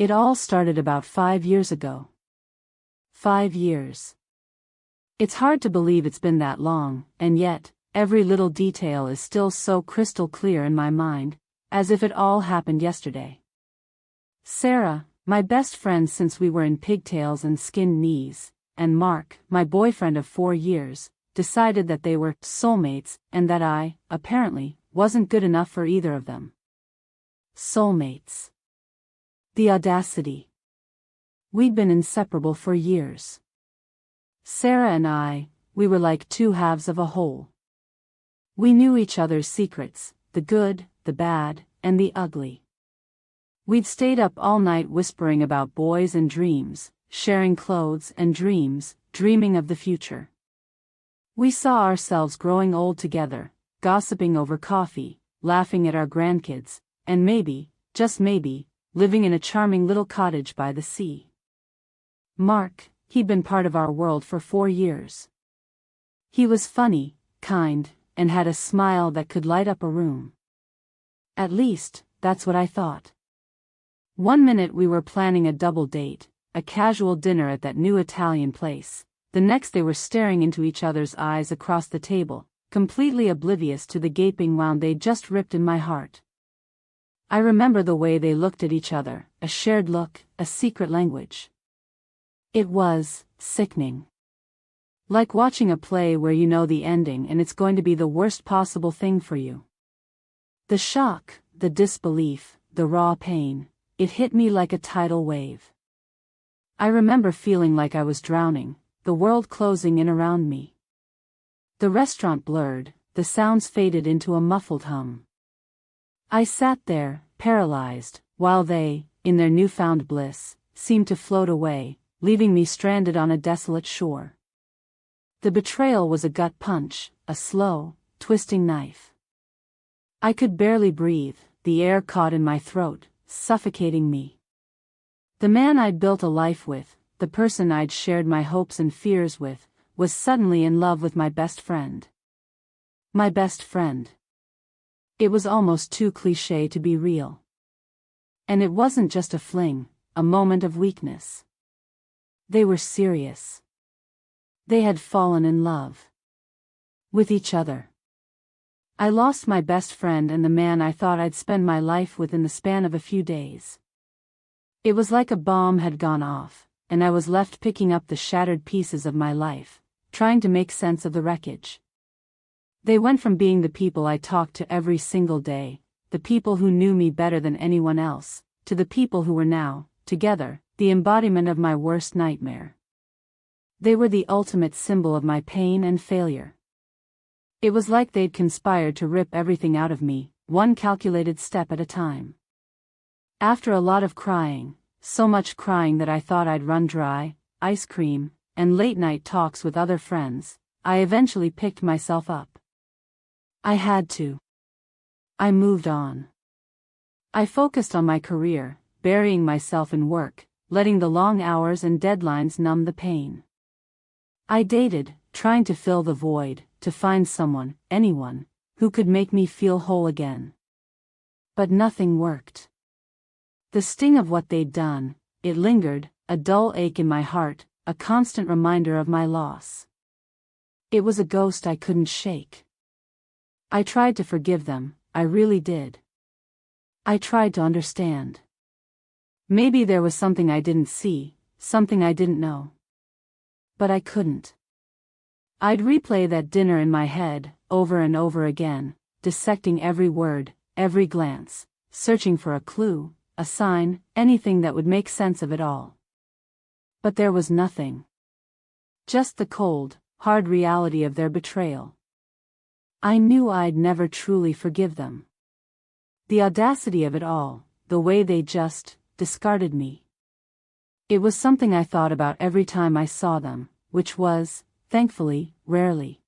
It all started about 5 years ago. 5 years. It's hard to believe it's been that long, and yet, every little detail is still so crystal clear in my mind, as if it all happened yesterday. Sarah, my best friend since we were in pigtails and skinned knees, and Mark, my boyfriend of 4 years, decided that they were soulmates and that I, apparently, wasn't good enough for either of them. Soulmates. The audacity. We'd been inseparable for years. Sarah and I, we were like two halves of a whole. We knew each other's secrets, the good, the bad, and the ugly. We'd stayed up all night whispering about boys and dreams, sharing clothes and dreams, dreaming of the future. We saw ourselves growing old together, gossiping over coffee, laughing at our grandkids, and maybe, just maybe, living in a charming little cottage by the sea. Mark, he'd been part of our world for 4 years. He was funny, kind, and had a smile that could light up a room. At least, that's what I thought. One minute we were planning a double date, a casual dinner at that new Italian place. The next they were staring into each other's eyes across the table, completely oblivious to the gaping wound they'd just ripped in my heart. I remember the way they looked at each other, a shared look, a secret language. It was sickening. Like watching a play where you know the ending and it's going to be the worst possible thing for you. The shock, the disbelief, the raw pain, it hit me like a tidal wave. I remember feeling like I was drowning, the world closing in around me. The restaurant blurred, the sounds faded into a muffled hum. I sat there, paralyzed, while they, in their newfound bliss, seemed to float away, leaving me stranded on a desolate shore. The betrayal was a gut punch, a slow, twisting knife. I could barely breathe, the air caught in my throat, suffocating me. The man I'd built a life with, the person I'd shared my hopes and fears with, was suddenly in love with my best friend. My best friend. It was almost too cliché to be real. And it wasn't just a fling, a moment of weakness. They were serious. They had fallen in love. With each other. I lost my best friend and the man I thought I'd spend my life with in the span of a few days. It was like a bomb had gone off, and I was left picking up the shattered pieces of my life, trying to make sense of the wreckage. They went from being the people I talked to every single day, the people who knew me better than anyone else, to the people who were now, together, the embodiment of my worst nightmare. They were the ultimate symbol of my pain and failure. It was like they'd conspired to rip everything out of me, one calculated step at a time. After a lot of crying, so much crying that I thought I'd run dry, ice cream, and late-night talks with other friends, I eventually picked myself up. I had to. I moved on. I focused on my career, burying myself in work, letting the long hours and deadlines numb the pain. I dated, trying to fill the void, to find someone, anyone, who could make me feel whole again. But nothing worked. The sting of what they'd done, it lingered, a dull ache in my heart, a constant reminder of my loss. It was a ghost I couldn't shake. I tried to forgive them, I really did. I tried to understand. Maybe there was something I didn't see, something I didn't know. But I couldn't. I'd replay that dinner in my head, over and over again, dissecting every word, every glance, searching for a clue, a sign, anything that would make sense of it all. But there was nothing. Just the cold, hard reality of their betrayal. I knew I'd never truly forgive them. The audacity of it all, the way they just discarded me. It was something I thought about every time I saw them, which was, thankfully, rarely.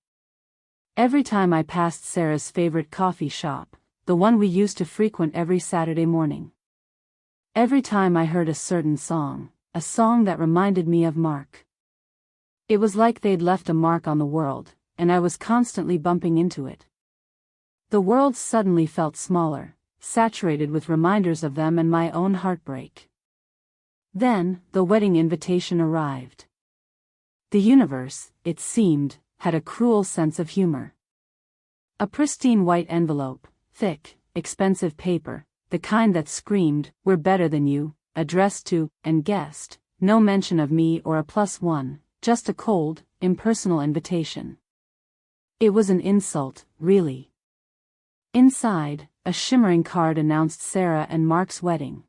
Every time I passed Sarah's favorite coffee shop, the one we used to frequent every Saturday morning. Every time I heard a certain song, a song that reminded me of Mark. It was like they'd left a mark on the world, and I was constantly bumping into it. The world suddenly felt smaller, saturated with reminders of them and my own heartbreak. Then, the wedding invitation arrived. The universe, it seemed, had a cruel sense of humor. A pristine white envelope, thick, expensive paper, the kind that screamed, "We're better than you," addressed to, and guest, no mention of me or a +1, just a cold, impersonal invitation. It was an insult, really. Inside, a shimmering card announced Sarah and Mark's wedding.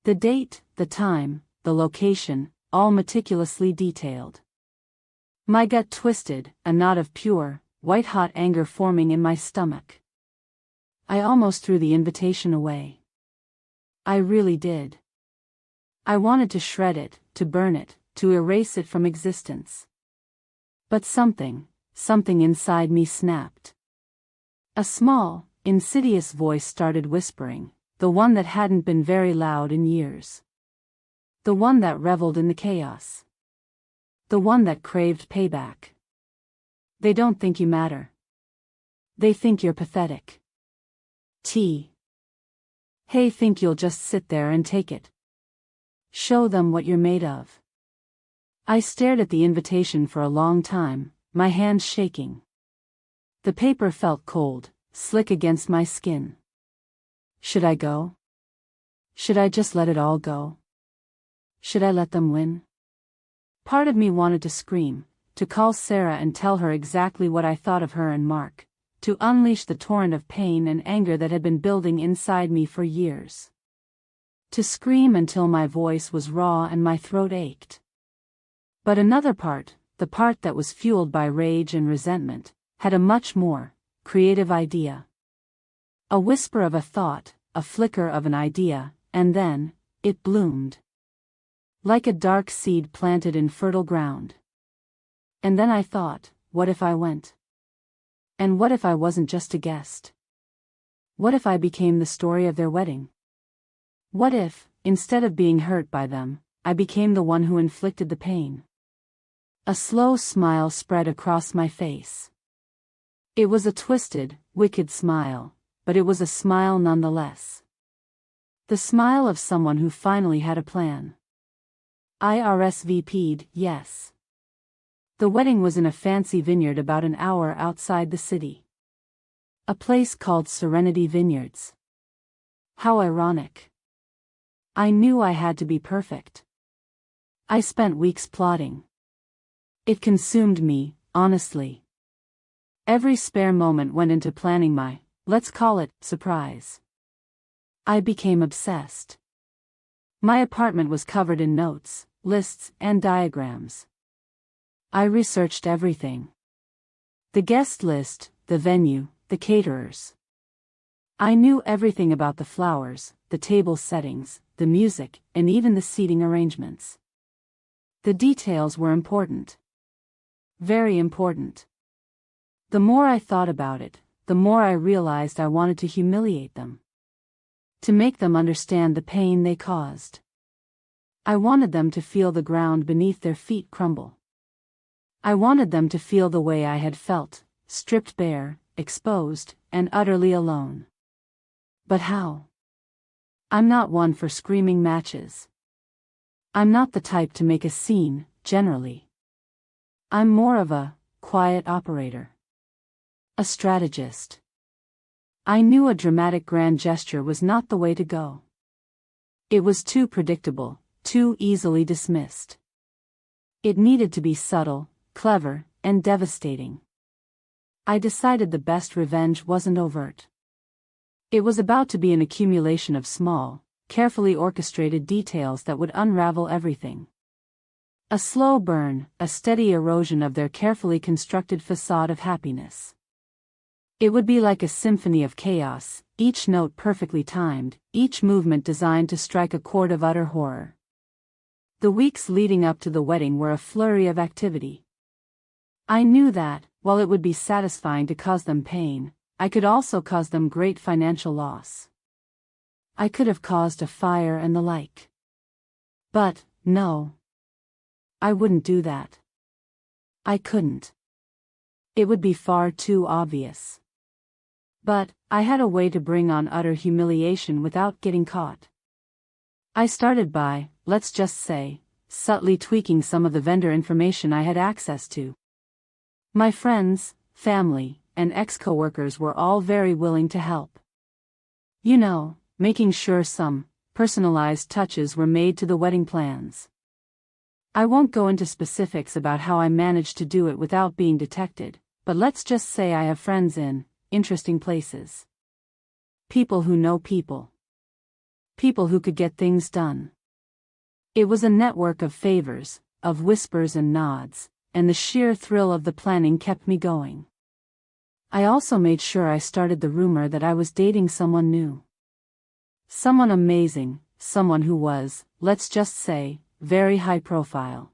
The date, the time, the location, all meticulously detailed. My gut twisted, a knot of pure, white-hot anger forming in my stomach. I almost threw the invitation away. I really did. I wanted to shred it, to burn it, to erase it from existence. But something inside me snapped. A small, insidious voice started whispering, the one that hadn't been very loud in years. The one that reveled in the chaos. The one that craved payback. They don't think you matter. They think you're pathetic. Hey, think you'll just sit there and take it. Show them what you're made of. I stared at the invitation for a long time, my hands shaking. The paper felt cold, slick against my skin. Should I go? Should I just let it all go? Should I let them win? Part of me wanted to scream, to call Sarah and tell her exactly what I thought of her and Mark, to unleash the torrent of pain and anger that had been building inside me for years. To scream until my voice was raw and my throat ached. But another part, the part that was fueled by rage and resentment, had a much more creative idea. A whisper of a thought, a flicker of an idea, and then, it bloomed. Like a dark seed planted in fertile ground. And then I thought, what if I went? And what if I wasn't just a guest? What if I became the story of their wedding? What if, instead of being hurt by them, I became the one who inflicted the pain? A slow smile spread across my face. It was a twisted, wicked smile, but it was a smile nonetheless. The smile of someone who finally had a plan. I RSVP'd, yes. The wedding was in a fancy vineyard about an hour outside the city. A place called Serenity Vineyards. How ironic. I knew I had to be perfect. I spent weeks plotting. It consumed me, honestly. Every spare moment went into planning my, let's call it, surprise. I became obsessed. My apartment was covered in notes, lists, and diagrams. I researched everything. The guest list, the venue, the caterers. I knew everything about the flowers, the table settings, the music, and even the seating arrangements. The details were important. Very important. The more I thought about it, the more I realized I wanted to humiliate them. To make them understand the pain they caused. I wanted them to feel the ground beneath their feet crumble. I wanted them to feel the way I had felt, stripped bare, exposed, and utterly alone. But how? I'm not one for screaming matches. I'm not the type to make a scene, generally. I'm more of a quiet operator. A strategist. I knew a dramatic grand gesture was not the way to go. It was too predictable, too easily dismissed. It needed to be subtle, clever, and devastating. I decided the best revenge wasn't overt. It was about to be an accumulation of small, carefully orchestrated details that would unravel everything. A slow burn, a steady erosion of their carefully constructed facade of happiness. It would be like a symphony of chaos, each note perfectly timed, each movement designed to strike a chord of utter horror. The weeks leading up to the wedding were a flurry of activity. I knew that, while it would be satisfying to cause them pain, I could also cause them great financial loss. I could have caused a fire and the like. But, no. I wouldn't do that. I couldn't. It would be far too obvious. But, I had a way to bring on utter humiliation without getting caught. I started by, let's just say, subtly tweaking some of the vendor information I had access to. My friends, family, and ex-coworkers were all very willing to help. You know, making sure some personalized touches were made to the wedding plans. I won't go into specifics about how I managed to do it without being detected, but let's just say I have friends in interesting places. People who know people. People who could get things done. It was a network of favors, of whispers and nods, and the sheer thrill of the planning kept me going. I also made sure I started the rumor that I was dating someone new. Someone amazing, someone who was, let's just say, very high profile.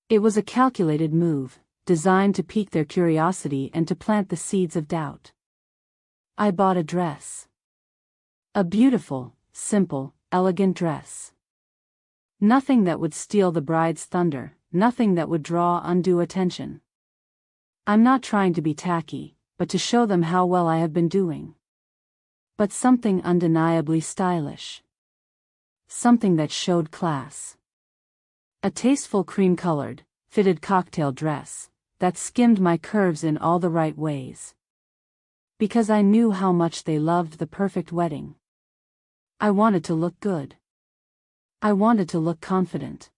It was a calculated move, designed to pique their curiosity and to plant the seeds of doubt. I bought a dress. A beautiful, simple, elegant dress. Nothing that would steal the bride's thunder, nothing that would draw undue attention. I'm not trying to be tacky, but to show them how well I have been doing. But something undeniably stylish. Something that showed class. A tasteful cream-colored, fitted cocktail dress, that skimmed my curves in all the right ways. Because I knew how much they loved the perfect wedding. I wanted to look good. I wanted to look confident.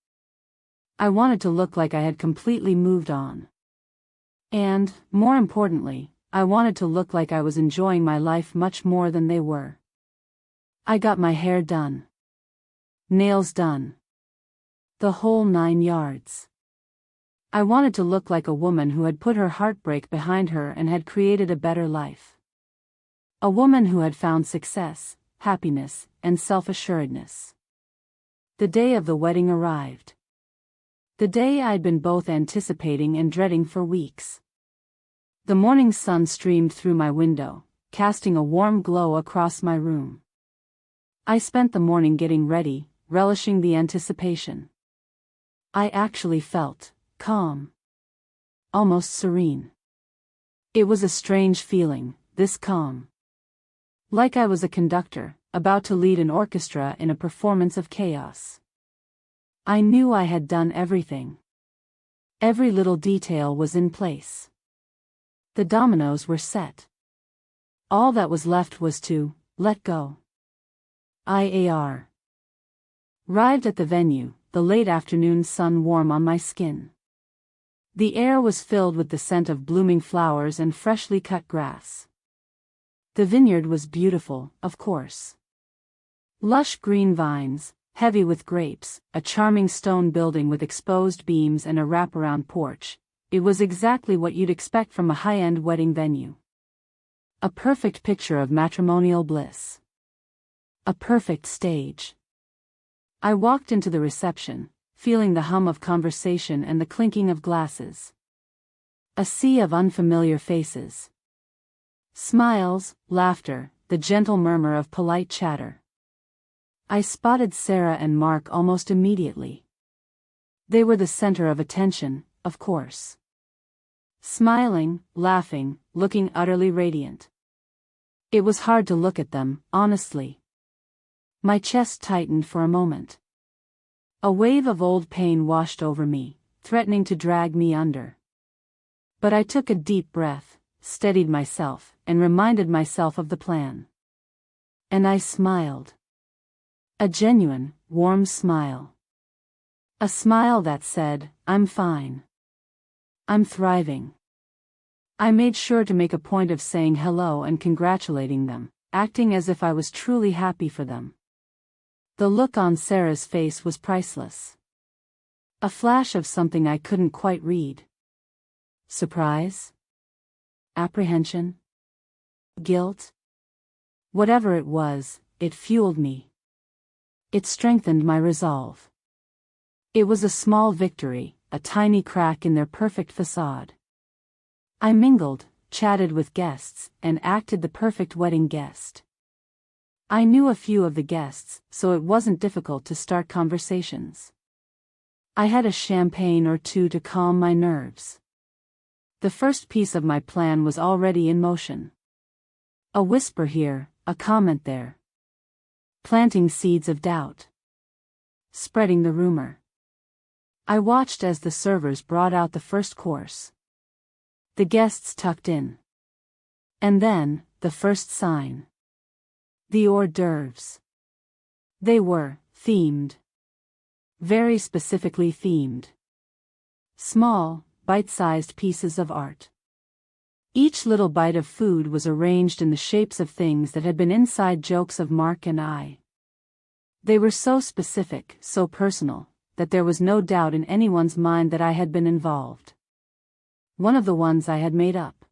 I wanted to look like I had completely moved on. And, more importantly, I wanted to look like I was enjoying my life much more than they were. I got my hair done. Nails done. The whole 9 yards. I wanted to look like a woman who had put her heartbreak behind her and had created a better life. A woman who had found success, happiness, and self-assuredness. The day of the wedding arrived. The day I'd been both anticipating and dreading for weeks. The morning sun streamed through my window, casting a warm glow across my room. I spent the morning getting ready, relishing the anticipation. I actually felt calm. Almost serene. It was a strange feeling, this calm. Like I was a conductor, about to lead an orchestra in a performance of chaos. I knew I had done everything. Every little detail was in place. The dominoes were set. All that was left was to let go. IAR. Arrived at the venue, the late afternoon sun warm on my skin. The air was filled with the scent of blooming flowers and freshly cut grass. The vineyard was beautiful, of course. Lush green vines, heavy with grapes, a charming stone building with exposed beams and a wraparound porch. It was exactly what you'd expect from a high-end wedding venue. A perfect picture of matrimonial bliss. A perfect stage. I walked into the reception, feeling the hum of conversation and the clinking of glasses. A sea of unfamiliar faces. Smiles, laughter, the gentle murmur of polite chatter. I spotted Sarah and Mark almost immediately. They were the center of attention, of course. Smiling, laughing, looking utterly radiant. It was hard to look at them, honestly. My chest tightened for a moment. A wave of old pain washed over me, threatening to drag me under. But I took a deep breath, steadied myself, and reminded myself of the plan. And I smiled. A genuine, warm smile. A smile that said, I'm fine. I'm thriving. I made sure to make a point of saying hello and congratulating them, acting as if I was truly happy for them. The look on Sarah's face was priceless. A flash of something I couldn't quite read. Surprise? Apprehension? Guilt? Whatever it was, it fueled me. It strengthened my resolve. It was a small victory, a tiny crack in their perfect facade. I mingled, chatted with guests, and acted the perfect wedding guest. I knew a few of the guests, so it wasn't difficult to start conversations. I had a champagne or two to calm my nerves. The first piece of my plan was already in motion. A whisper here, a comment there. Planting seeds of doubt. spreading the rumor. I watched as the servers brought out the first course. The guests tucked in. And then, the first sign. The hors d'oeuvres. They were themed. Very specifically themed. Small, bite-sized pieces of art. Each little bite of food was arranged in the shapes of things that had been inside jokes of Mark and I. They were so specific, so personal, that there was no doubt in anyone's mind that I had been involved. One of the ones I had made up.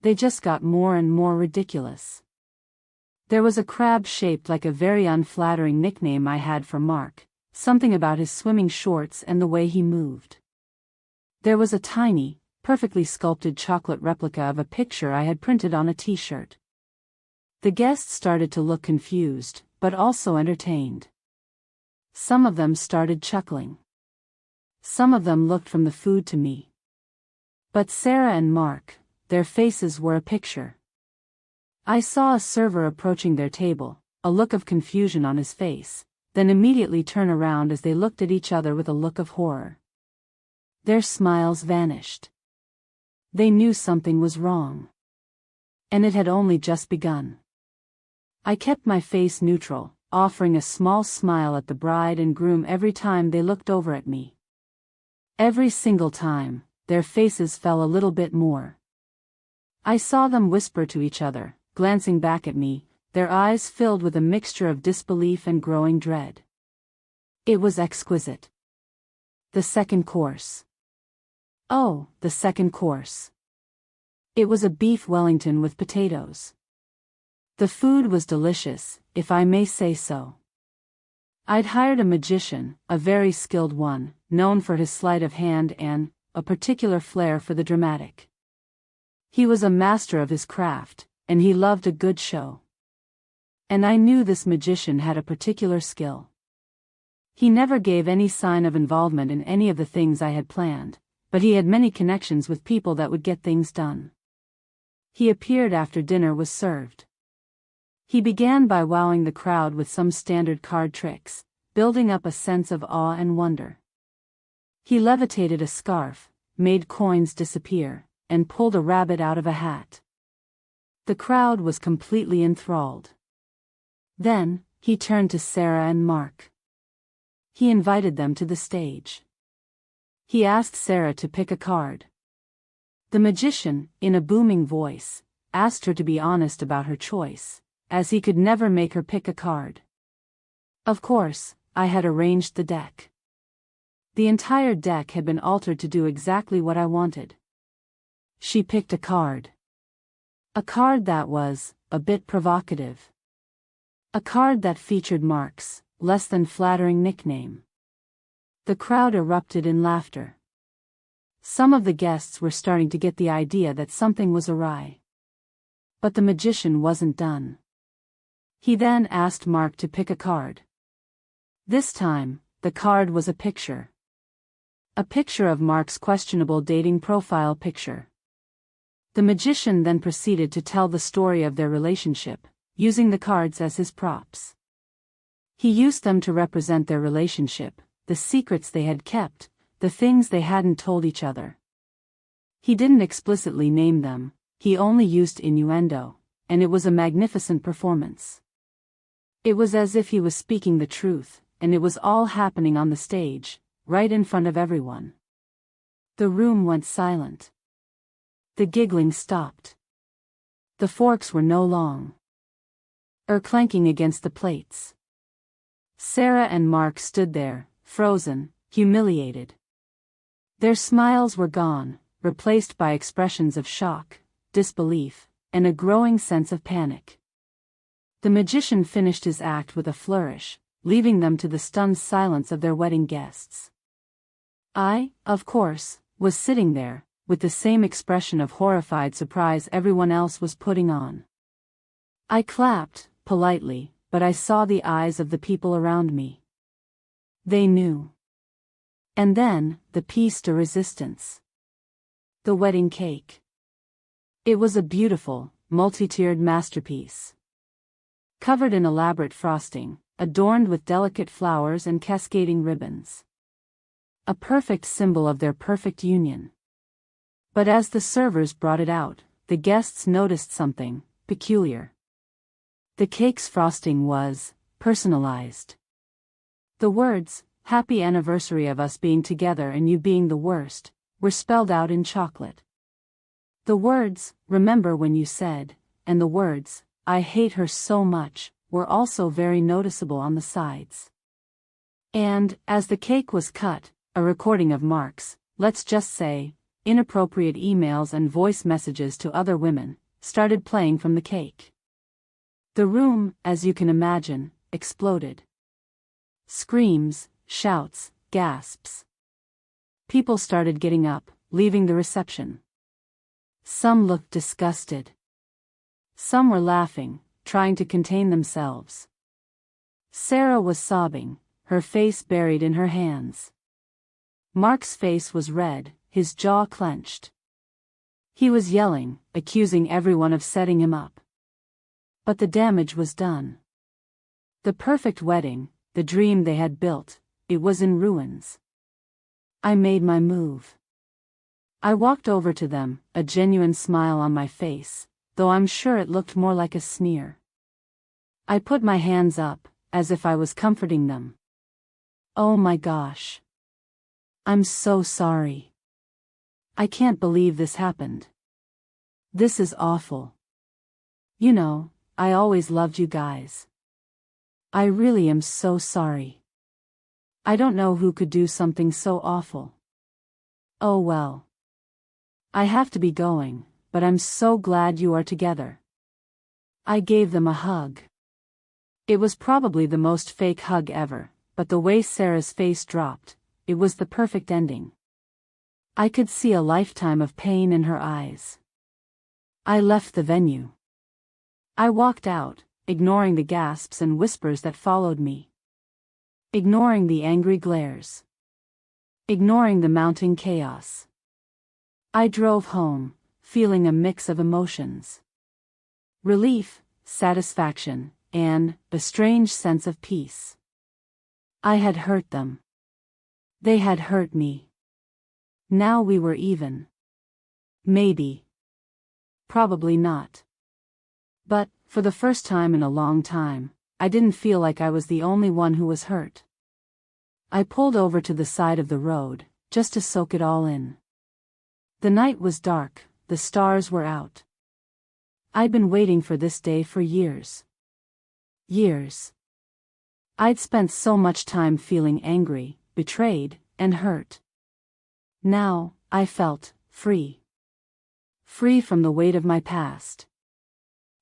They just got more and more ridiculous. There was a crab shaped like a very unflattering nickname I had for Mark, something about his swimming shorts and the way he moved. There was a tiny, perfectly sculpted chocolate replica of a picture I had printed on a t-shirt. The guests started to look confused, but also entertained. Some of them started chuckling. Some of them looked from the food to me. But Sarah and Mark, their faces were a picture. I saw a server approaching their table, a look of confusion on his face, then immediately turn around as they looked at each other with a look of horror. Their smiles vanished. They knew something was wrong. And it had only just begun. I kept my face neutral, offering a small smile at the bride and groom every time they looked over at me. Every single time, their faces fell a little bit more. I saw them whisper to each other, glancing back at me, their eyes filled with a mixture of disbelief and growing dread. It was exquisite. The second course. Oh, the second course. It was a beef Wellington with potatoes. The food was delicious, if I may say so. I'd hired a magician, a very skilled one, known for his sleight of hand and a particular flair for the dramatic. He was a master of his craft, and he loved a good show. And I knew this magician had a particular skill. He never gave any sign of involvement in any of the things I had planned, but he had many connections with people that would get things done. He appeared after dinner was served. He began by wowing the crowd with some standard card tricks, building up a sense of awe and wonder. He levitated a scarf, made coins disappear, and pulled a rabbit out of a hat. The crowd was completely enthralled. Then, he turned to Sarah and Mark. He invited them to the stage. He asked Sarah to pick a card. The magician, in a booming voice, asked her to be honest about her choice, as he could never make her pick a card. Of course, I had arranged the deck. The entire deck had been altered to do exactly what I wanted. She picked a card. A card that was a bit provocative. A card that featured Mark's less than flattering nickname. The crowd erupted in laughter. Some of the guests were starting to get the idea that something was awry. But the magician wasn't done. He then asked Mark to pick a card. This time, the card was a picture. A picture of Mark's questionable dating profile picture. The magician then proceeded to tell the story of their relationship, using the cards as his props. He used them to represent their relationship, the secrets they had kept, the things they hadn't told each other. He didn't explicitly name them, he only used innuendo, and it was a magnificent performance. It was as if he was speaking the truth, and it was all happening on the stage, right in front of everyone. The room went silent. The giggling stopped. The forks were no longer clanking against the plates. Sarah and Mark stood there, frozen, humiliated. Their smiles were gone, replaced by expressions of shock, disbelief, and a growing sense of panic. The magician finished his act with a flourish, leaving them to the stunned silence of their wedding guests. I, of course, was sitting there, with the same expression of horrified surprise everyone else was putting on. I clapped, politely, but I saw the eyes of the people around me. They knew. And then, the piece de resistance. The wedding cake. It was a beautiful, multi-tiered masterpiece. Covered in elaborate frosting, adorned with delicate flowers and cascading ribbons. A perfect symbol of their perfect union. But as the servers brought it out, the guests noticed something peculiar. The cake's frosting was personalized. The words, "Happy anniversary of us being together and you being the worst," were spelled out in chocolate. The words, "Remember when you said," and the words, "I hate her so much," were also very noticeable on the sides. And, as the cake was cut, a recording of Mark's, let's just say, inappropriate emails and voice messages to other women, started playing from the cake. The room, as you can imagine, exploded. Screams, shouts, gasps. People started getting up, leaving the reception. Some looked disgusted. Some were laughing, trying to contain themselves. Sarah was sobbing, her face buried in her hands. Mark's face was red, his jaw clenched. He was yelling, accusing everyone of setting him up. But the damage was done. The perfect wedding, the dream they had built, it was in ruins. I made my move. I walked over to them, a genuine smile on my face, though I'm sure it looked more like a sneer. I put my hands up, as if I was comforting them. Oh my gosh. I'm so sorry. I can't believe this happened. This is awful. You know, I always loved you guys. I really am so sorry. I don't know who could do something so awful. Oh well. I have to be going, but I'm so glad you are together. I gave them a hug. It was probably the most fake hug ever, but the way Sarah's face dropped, it was the perfect ending. I could see a lifetime of pain in her eyes. I left the venue. I walked out, ignoring the gasps and whispers that followed me. Ignoring the angry glares. Ignoring the mounting chaos. I drove home, feeling a mix of emotions. Relief, satisfaction, and a strange sense of peace. I had hurt them. They had hurt me. Now we were even. Maybe. Probably not. But, for the first time in a long time, I didn't feel like I was the only one who was hurt. I pulled over to the side of the road, just to soak it all in. The night was dark, the stars were out. I'd been waiting for this day for years. Years. I'd spent so much time feeling angry, betrayed, and hurt. Now, I felt free. Free from the weight of my past.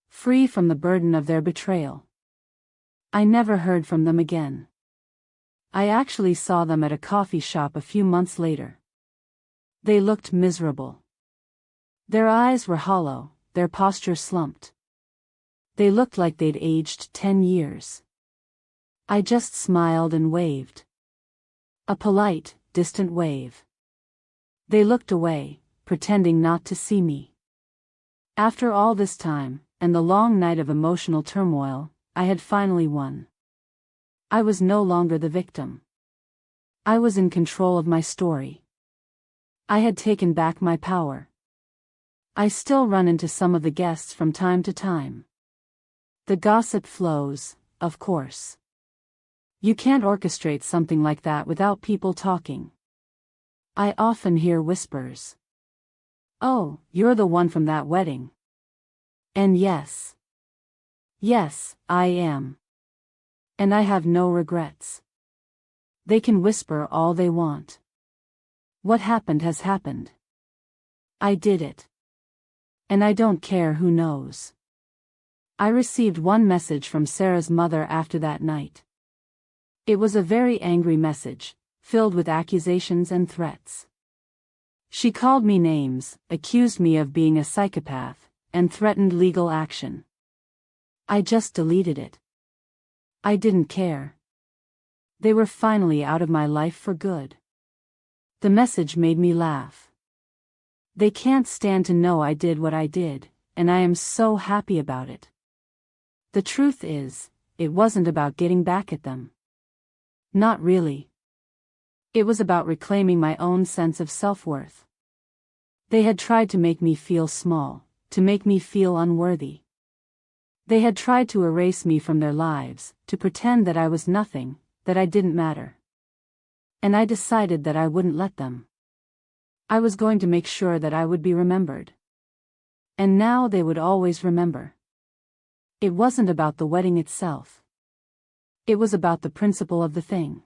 Free from the burden of their betrayal. I never heard from them again. I actually saw them at a coffee shop a few months later. They looked miserable. Their eyes were hollow, their posture slumped. They looked like they'd aged 10 years. I just smiled and waved. A polite, distant wave. They looked away, pretending not to see me. After all this time, and the long night of emotional turmoil, I had finally won. I was no longer the victim. I was in control of my story. I had taken back my power. I still run into some of the guests from time to time. The gossip flows, of course. You can't orchestrate something like that without people talking. I often hear whispers. Oh, you're the one from that wedding. And yes. Yes, I am. And I have no regrets. They can whisper all they want. What happened has happened. I did it. And I don't care who knows. I received one message from Sarah's mother after that night. It was a very angry message, filled with accusations and threats. She called me names, accused me of being a psychopath, and threatened legal action. I just deleted it. I didn't care. They were finally out of my life for good. The message made me laugh. They can't stand to know I did what I did, and I am so happy about it. The truth is, it wasn't about getting back at them. Not really. It was about reclaiming my own sense of self-worth. They had tried to make me feel small, to make me feel unworthy. They had tried to erase me from their lives, to pretend that I was nothing, that I didn't matter. And I decided that I wouldn't let them. I was going to make sure that I would be remembered. And now they would always remember. It wasn't about the wedding itself. It was about the principle of the thing.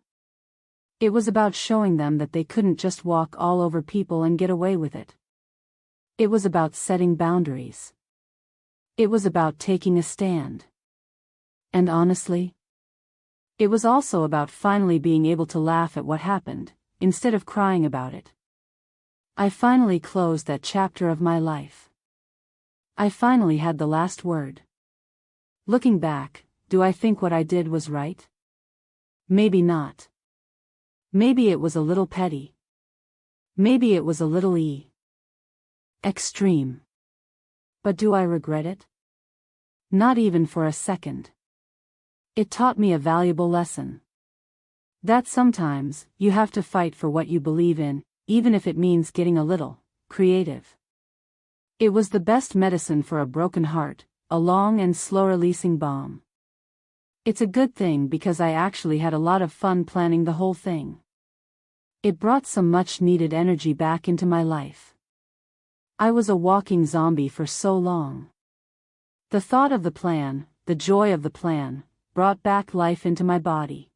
It was about showing them that they couldn't just walk all over people and get away with it. It was about setting boundaries. It was about taking a stand. And honestly, it was also about finally being able to laugh at what happened, instead of crying about it. I finally closed that chapter of my life. I finally had the last word. Looking back, do I think what I did was right? Maybe not. Maybe it was a little petty. Maybe it was a little extreme. But do I regret it? Not even for a second. It taught me a valuable lesson. That sometimes, you have to fight for what you believe in, even if it means getting a little creative. It was the best medicine for a broken heart, a long and slow-releasing balm. It's a good thing because I actually had a lot of fun planning the whole thing. It brought some much-needed energy back into my life. I was a walking zombie for so long. The thought of the plan, the joy of the plan, brought back life into my body.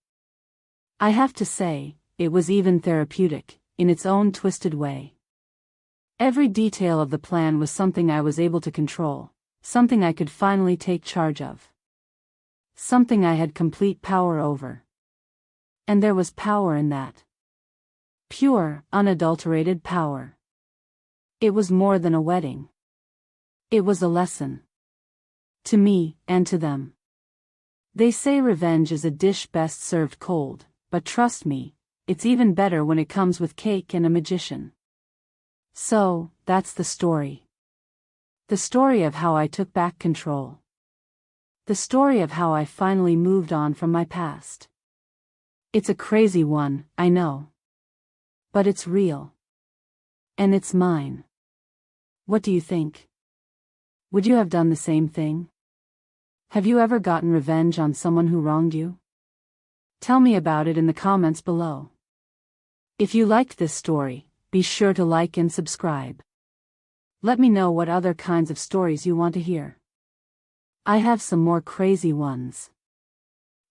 I have to say, it was even therapeutic, in its own twisted way. Every detail of the plan was something I was able to control, something I could finally take charge of. Something I had complete power over. And there was power in that. Pure, unadulterated power. It was more than a wedding. It was a lesson. To me, and to them. They say revenge is a dish best served cold, but trust me, it's even better when it comes with cake and a magician. So, that's the story. The story of how I took back control. The story of how I finally moved on from my past. It's a crazy one, I know. But it's real. And it's mine. What do you think? Would you have done the same thing? Have you ever gotten revenge on someone who wronged you? Tell me about it in the comments below. If you liked this story, be sure to like and subscribe. Let me know what other kinds of stories you want to hear. I have some more crazy ones.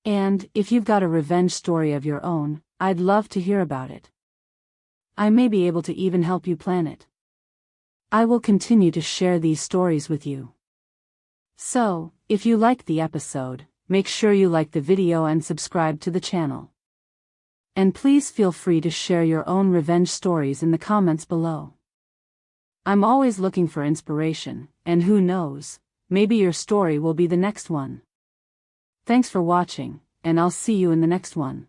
And, if you've got a revenge story of your own, I'd love to hear about it. I may be able to even help you plan it. I will continue to share these stories with you. So, if you liked the episode, make sure you like the video and subscribe to the channel. And please feel free to share your own revenge stories in the comments below. I'm always looking for inspiration, and who knows, maybe your story will be the next one. Thanks for watching, and I'll see you in the next one.